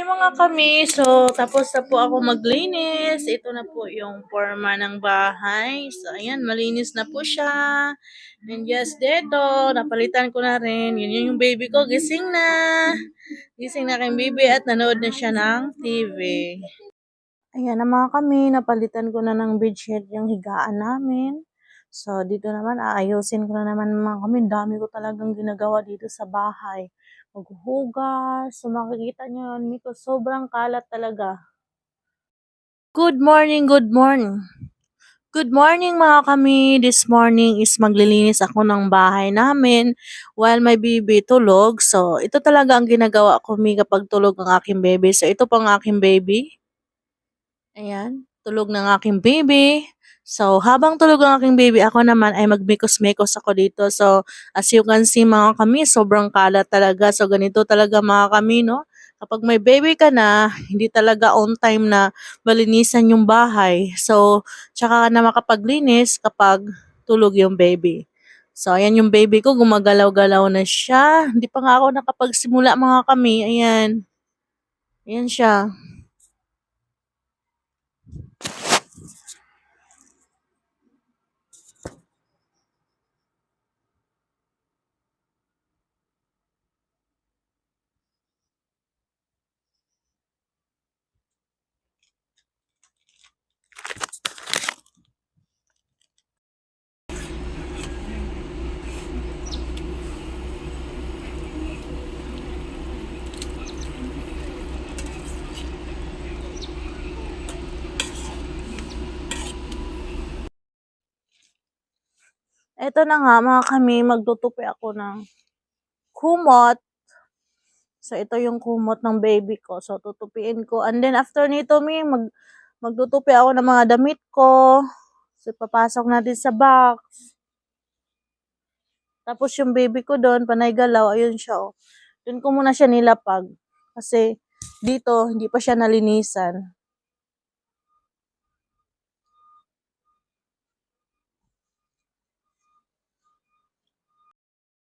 Hi mga kami. So, tapos na po ako maglinis. Ito na po yung forma ng bahay. So, ayan, malinis na po siya. And yes, dito, napalitan ko na rin. Yun yung baby ko. Gising na. Gising na kayong baby at nanood na siya ng TV. Ayan na mga kami. Napalitan ko na ng bedsheet yung higaan namin. So, dito naman, aayusin ko na naman mga kami. Dami ko talagang ginagawa dito sa bahay. Maghuhugas. So, makikita nyo yun, Miko, sobrang kalat talaga. Good morning, good morning. Good morning mga kami. This morning is maglilinis ako ng bahay namin while my baby tulog. So, ito talaga ang ginagawa ko mi kapag tulog ang aking baby. So, ito pang aking baby. Ayan, tulog ng aking baby. So, habang tulog ang aking baby, ako naman ay magmikos-mekos ako dito. So, as you can see mga kami, sobrang kalat talaga. So, ganito talaga mga kami, no? Kapag may baby ka na, hindi talaga on time na malinisan yung bahay. So, tsaka ka na makapaglinis kapag tulog yung baby. So, ayan yung baby ko, gumagalaw-galaw na siya. Hindi pa nga ako nakapagsimula mga kami. Ayan. Ayan siya. Eto na nga mga kami, magtutupi ako ng kumot. So, ito yung kumot ng baby ko. So, tutupiin ko. And then, after nito, magtutupi ako ng mga damit ko. So, papasok natin sa box. Tapos, yung baby ko doon, panay galaw. Ayun siya, oh. Doon ko muna siya nilapag. Kasi, dito, hindi pa siya nalinisan.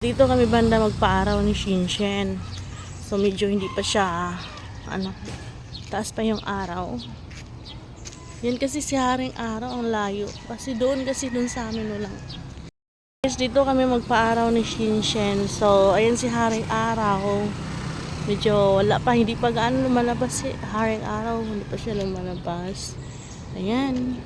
Dito kami banda magpaaraw ni Shinshen. So, medyo hindi pa siya, taas pa yung araw. Yan kasi si Haring Araw, ang layo. Kasi doon sa amin lang. Guys, dito kami magpaaraw ni Shinshen. So, ayan si Haring Araw. Medyo wala pa, hindi pa gaano lumalabas si Haring Araw. Hindi pa siya lumalabas. Ayan.